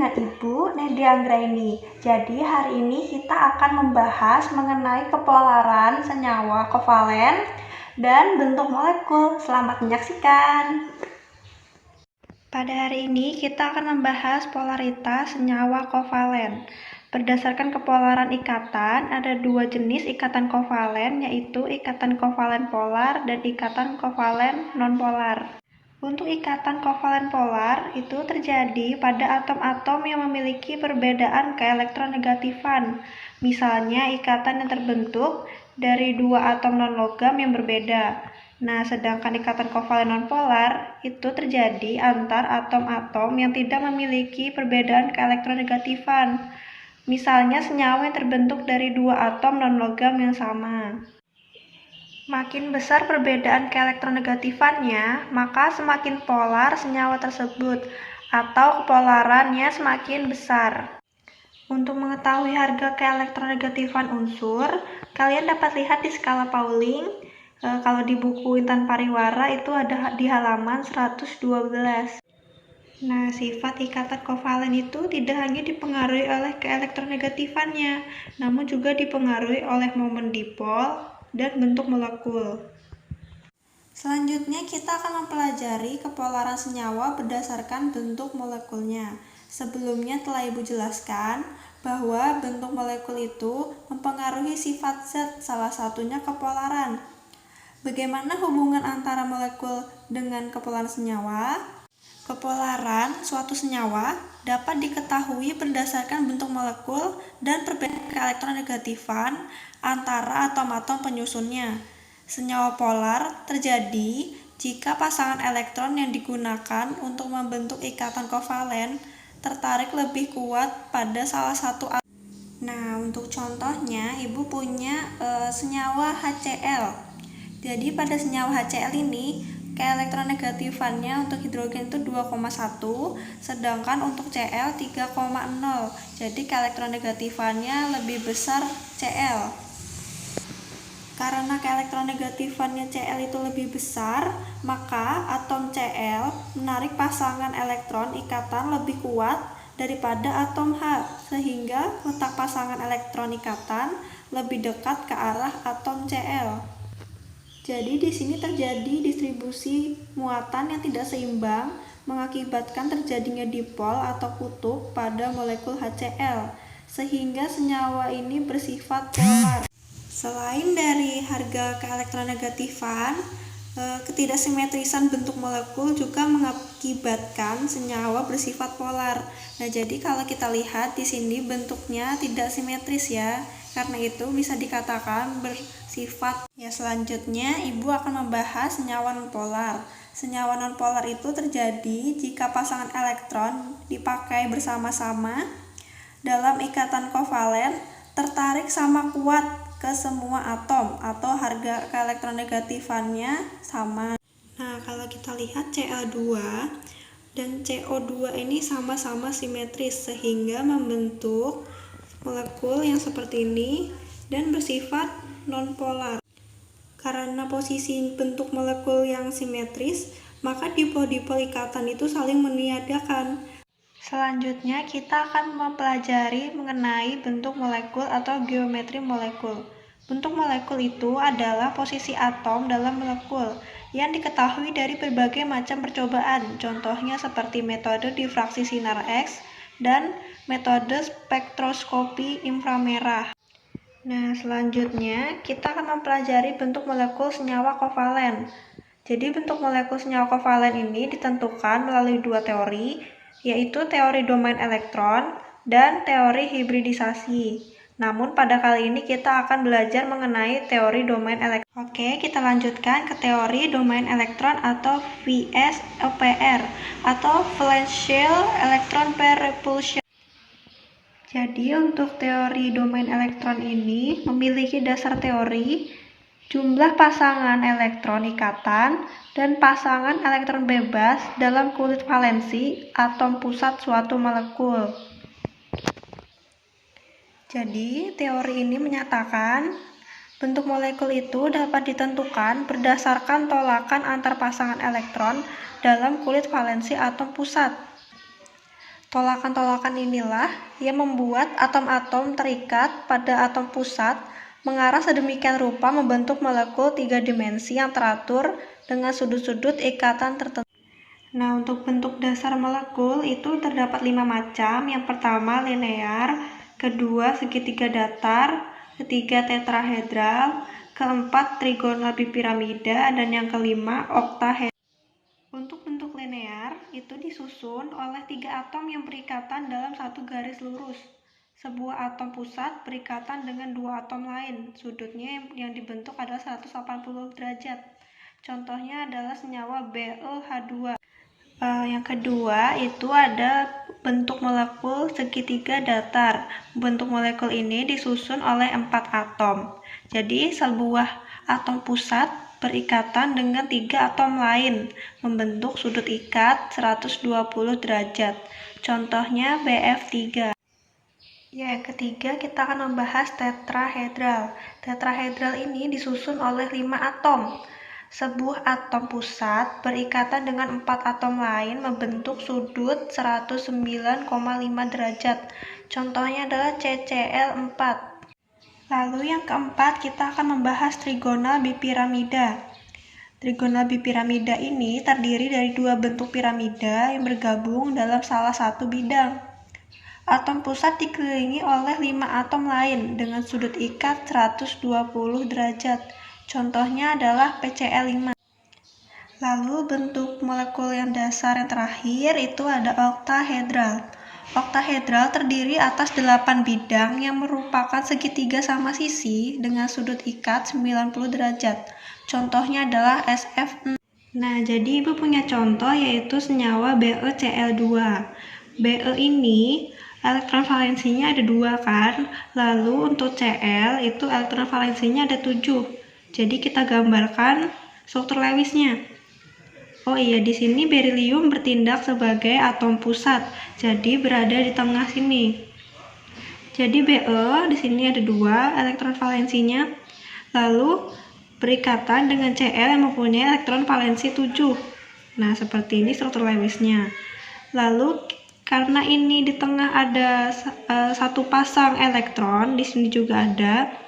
dengan Ibu Nadia Anggraini. Jadi hari ini kita akan membahas mengenai kepolaran senyawa kovalen dan bentuk molekul. Selamat menyaksikan. Pada hari ini kita akan membahas polaritas senyawa kovalen. Berdasarkan kepolaran ikatan, ada dua jenis ikatan kovalen, yaitu ikatan kovalen polar dan ikatan kovalen nonpolar. Untuk ikatan kovalen polar itu terjadi pada atom-atom yang memiliki perbedaan keelektronegatifan. Misalnya ikatan yang terbentuk dari dua atom non-logam yang berbeda. Nah, sedangkan ikatan kovalen nonpolar itu terjadi antar atom-atom yang tidak memiliki perbedaan keelektronegatifan. Misalnya senyawa yang terbentuk dari dua atom non-logam yang sama. Makin besar perbedaan keelektronegatifannya, maka semakin polar senyawa tersebut, atau kepolarannya semakin besar. Untuk mengetahui harga keelektronegatifan unsur, kalian dapat lihat di skala Pauling. Kalau di buku Intan Pariwara itu ada di halaman 112. Nah, sifat ikatan kovalen itu tidak hanya dipengaruhi oleh keelektronegatifannya, namun juga dipengaruhi oleh momen dipol dan bentuk molekul. Selanjutnya kita akan mempelajari kepolaran senyawa berdasarkan bentuk molekulnya. Sebelumnya telah Ibu jelaskan bahwa bentuk molekul itu mempengaruhi sifat zat, salah satunya kepolaran. Bagaimana hubungan antara molekul dengan kepolaran senyawa? Kepolaran suatu senyawa dapat diketahui berdasarkan bentuk molekul dan perbedaan keelektronegatifan antara atom-atom penyusunnya. Senyawa polar terjadi jika pasangan elektron yang digunakan untuk membentuk ikatan kovalen tertarik lebih kuat pada salah satu atom. Nah, untuk contohnya, Ibu punya senyawa HCl. Jadi pada senyawa HCl ini keelektronegatifannya untuk hidrogen itu 2,1, sedangkan untuk Cl 3,0. Jadi keelektronegatifannya lebih besar Cl. Karena keelektronegatifannya Cl itu lebih besar, maka atom Cl menarik pasangan elektron ikatan lebih kuat daripada atom H, sehingga letak pasangan elektron ikatan lebih dekat ke arah atom Cl. Jadi di sini terjadi distribusi muatan yang tidak seimbang mengakibatkan terjadinya dipol atau kutub pada molekul HCl, sehingga senyawa ini bersifat polar. Selain dari harga keelektronegatifan, ketidaksimetrisan bentuk molekul juga mengakibatkan senyawa bersifat polar. Nah, jadi kalau kita lihat di sini bentuknya tidak simetris ya. Karena itu bisa dikatakan bersifat. Ya, selanjutnya Ibu akan membahas senyawa nonpolar. Senyawa nonpolar itu terjadi jika pasangan elektron dipakai bersama-sama dalam ikatan kovalen tertarik sama kuat ke semua atom atau harga keelektronegatifannya sama. Nah, kalau kita lihat Cl2 dan CO2 ini sama-sama simetris sehingga membentuk molekul yang seperti ini dan bersifat nonpolar. Karena posisi bentuk molekul yang simetris, maka dipol-dipol ikatan itu saling meniadakan. Selanjutnya kita akan mempelajari mengenai bentuk molekul atau geometri molekul. Bentuk molekul itu adalah posisi atom dalam molekul yang diketahui dari berbagai macam percobaan, contohnya seperti metode difraksi sinar X dan metode spektroskopi inframerah. Nah, selanjutnya kita akan mempelajari bentuk molekul senyawa kovalen. Jadi bentuk molekul senyawa kovalen ini ditentukan melalui dua teori, yaitu teori domain elektron dan teori hibridisasi. Namun pada kali ini kita akan belajar mengenai teori domain elektron. Oke, kita lanjutkan ke teori domain elektron atau VSEPR atau Valential Electron Pair Repulsion. Jadi untuk teori domain elektron ini memiliki dasar teori jumlah pasangan elektron ikatan dan pasangan elektron bebas dalam kulit valensi atom pusat suatu molekul. Jadi teori ini menyatakan bentuk molekul itu dapat ditentukan berdasarkan tolakan antar pasangan elektron dalam kulit valensi atom pusat. Tolakan-tolakan inilah yang membuat atom-atom terikat pada atom pusat mengarah sedemikian rupa membentuk molekul 3 dimensi yang teratur dengan sudut-sudut ikatan tertentu. Nah, untuk bentuk dasar molekul itu terdapat 5 macam. Yang pertama linear, kedua segitiga datar, ketiga tetrahedral, keempat trigonal bipiramida, dan yang kelima oktahedral. Untuk bentuk linear itu disusun oleh 3 atom yang berikatan dalam satu garis lurus. Sebuah atom pusat berikatan dengan 2 atom lain. Sudutnya yang dibentuk adalah 180 derajat. Contohnya adalah senyawa BeH2. Yang kedua itu ada bentuk molekul segitiga datar. Bentuk molekul ini disusun oleh 4 atom. Jadi sebuah atom pusat berikatan dengan 3 atom lain, membentuk sudut ikat 120 derajat. Contohnya BF3. Yang ketiga kita akan membahas tetrahedral. Tetrahedral ini disusun oleh 5 atom. Sebuah atom pusat berikatan dengan 4 atom lain membentuk sudut 109,5 derajat. Contohnya adalah CCl4. Lalu yang keempat kita akan membahas trigonal bipiramida. Trigonal bipiramida ini terdiri dari 2 bentuk piramida yang bergabung dalam salah satu bidang. Atom pusat dikelilingi oleh 5 atom lain dengan sudut ikat 120 derajat. Contohnya adalah PCl5. Lalu bentuk molekul yang dasar yang terakhir itu ada oktahedral. Oktahedral terdiri atas 8 bidang yang merupakan segitiga sama sisi dengan sudut ikat 90 derajat. Contohnya adalah SF6. Nah, jadi Ibu punya contoh yaitu senyawa BeCl2. Be ini elektron valensinya ada 2 kan, lalu untuk Cl itu elektron valensinya ada 7. Jadi kita gambarkan struktur Lewisnya. Oh iya, di sini berilium bertindak sebagai atom pusat, jadi berada di tengah sini. Jadi Be di sini ada 2 elektron valensinya, lalu berikatan dengan Cl yang mempunyai elektron valensi 7. Nah, seperti ini struktur Lewisnya. Lalu karena ini di tengah ada satu pasang elektron, di sini juga ada.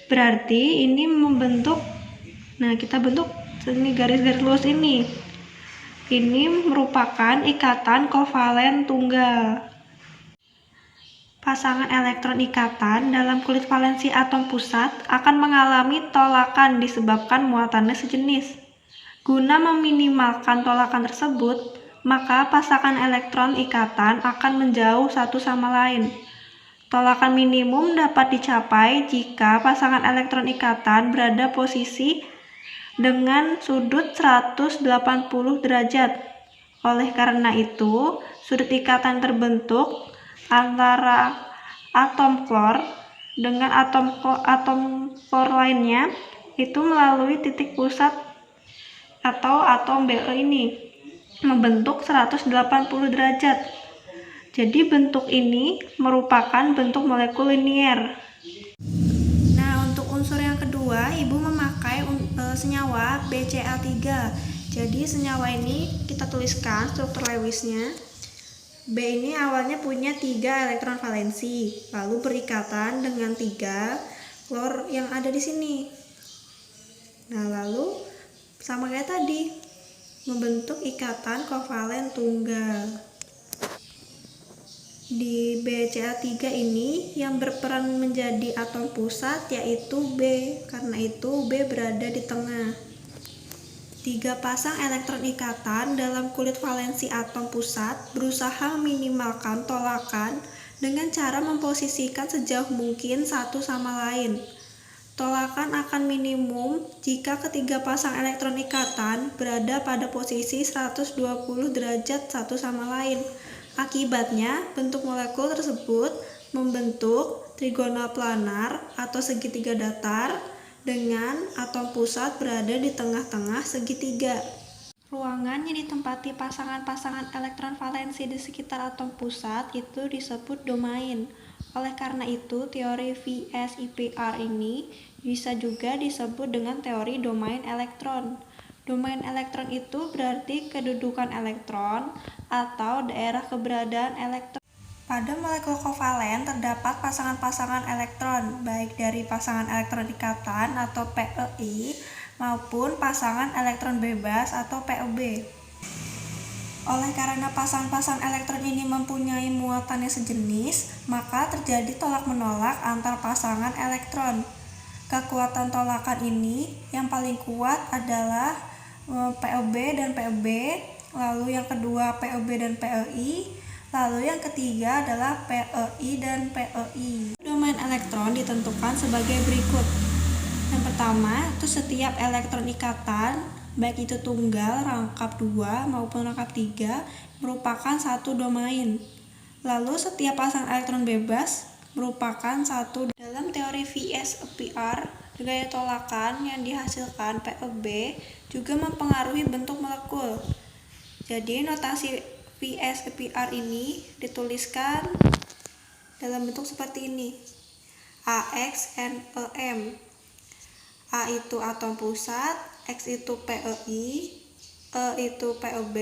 Berarti ini membentuk, nah kita bentuk ini garis-garis lurus ini. Ini merupakan ikatan kovalen tunggal. Pasangan elektron ikatan dalam kulit valensi atom pusat akan mengalami tolakan disebabkan muatannya sejenis. Guna meminimalkan tolakan tersebut, maka pasangan elektron ikatan akan menjauh satu sama lain. Tolakan minimum dapat dicapai jika pasangan elektron ikatan berada posisi dengan sudut 180 derajat. Oleh karena itu, sudut ikatan terbentuk antara atom klor dengan atom klor lainnya itu melalui titik pusat atau atom Be ini membentuk 180 derajat. Jadi bentuk ini merupakan bentuk molekul linier. Nah, untuk unsur yang kedua, Ibu memakai senyawa BCl3. Jadi senyawa ini kita tuliskan struktur Lewisnya. B ini awalnya punya 3 elektron valensi, lalu berikatan dengan 3 klor yang ada di sini. Nah, lalu sama kayak tadi, membentuk ikatan kovalen tunggal. Di BCl3 ini yang berperan menjadi atom pusat yaitu B, karena itu B berada di tengah. 3 pasang elektron ikatan dalam kulit valensi atom pusat berusaha meminimalkan tolakan dengan cara memposisikan sejauh mungkin satu sama lain. Tolakan akan minimum jika ketiga pasang elektron ikatan berada pada posisi 120 derajat satu sama lain. Akibatnya, bentuk molekul tersebut membentuk trigonal planar atau segitiga datar dengan atom pusat berada di tengah-tengah segitiga. Ruangan yang ditempati pasangan-pasangan elektron valensi di sekitar atom pusat itu disebut domain. Oleh karena itu, teori VSIPR ini bisa juga disebut dengan teori domain elektron. Domain elektron itu berarti kedudukan elektron atau daerah keberadaan elektron. Pada molekul kovalen terdapat pasangan-pasangan elektron, baik dari pasangan elektron ikatan atau PeI maupun pasangan elektron bebas atau PeB. Oleh karena pasangan-pasangan elektron ini mempunyai muatannya sejenis, maka terjadi tolak-menolak antar pasangan elektron. Kekuatan tolakan ini yang paling kuat adalah PeB dan PeB, lalu yang kedua PeB dan PeI, lalu yang ketiga adalah PeI dan PeI. Domain elektron ditentukan sebagai berikut. Yang pertama, itu setiap elektron ikatan, baik itu tunggal, rangkap 2 maupun rangkap 3, merupakan satu domain. Lalu setiap pasangan elektron bebas merupakan satu. Dalam teori VS-APR, gaya tolakan yang dihasilkan PeB juga mempengaruhi bentuk molekul. Jadi notasi VS-APR ini dituliskan dalam bentuk seperti ini. AX-NEM. A itu atom pusat, X itu PeI, E itu PeB,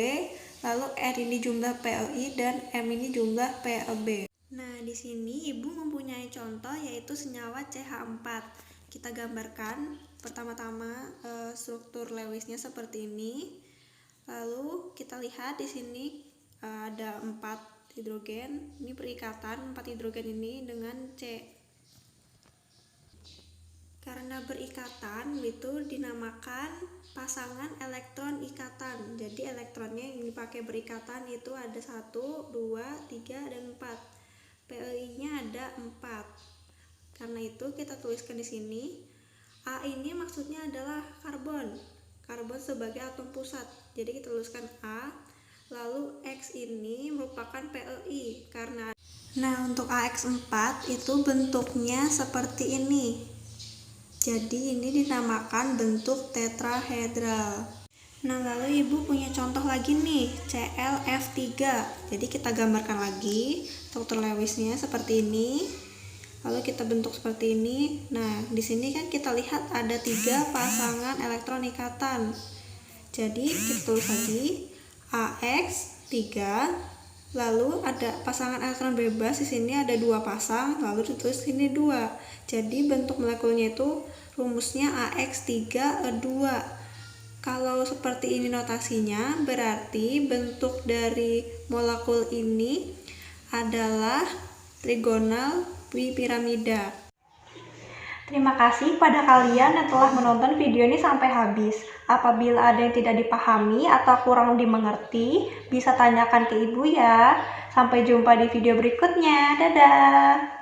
lalu R ini jumlah PeI dan M ini jumlah PeB. Nah, di sini Ibu mempunyai contoh yaitu senyawa CH4. Kita gambarkan pertama-tama struktur Lewisnya seperti ini. Lalu kita lihat di sini ada 4 hidrogen. Ini perikatan 4 hidrogen ini dengan C. Karena berikatan itu dinamakan pasangan elektron ikatan. Jadi elektronnya yang dipakai berikatan itu ada 1, 2, 3, dan 4. PeI-nya ada 4. Karena itu kita tuliskan di sini. A ini maksudnya adalah karbon. Karbon sebagai atom pusat. Jadi kita tuliskan A. Lalu X ini merupakan PeI karena. Nah, untuk AX4 itu bentuknya seperti ini. Jadi ini dinamakan bentuk tetrahedral. Nah, lalu Ibu punya contoh lagi nih, ClF3. Jadi kita gambarkan lagi struktur Lewisnya seperti ini. Lalu kita bentuk seperti ini. Nah, di sini kan kita lihat ada 3 pasangan elektron ikatan. Jadi kita tulis lagi AX3. Lalu ada pasangan elektron bebas, di sini ada 2 pasang, lalu ditulis sini 2. Jadi bentuk molekulnya itu rumusnya AX3E2. Kalau seperti ini notasinya, berarti bentuk dari molekul ini adalah trigonal bipiramida. Terima kasih pada kalian yang telah menonton video ini sampai habis. Apabila ada yang tidak dipahami atau kurang dimengerti, bisa tanyakan ke Ibu ya. Sampai jumpa di video berikutnya. Dadah!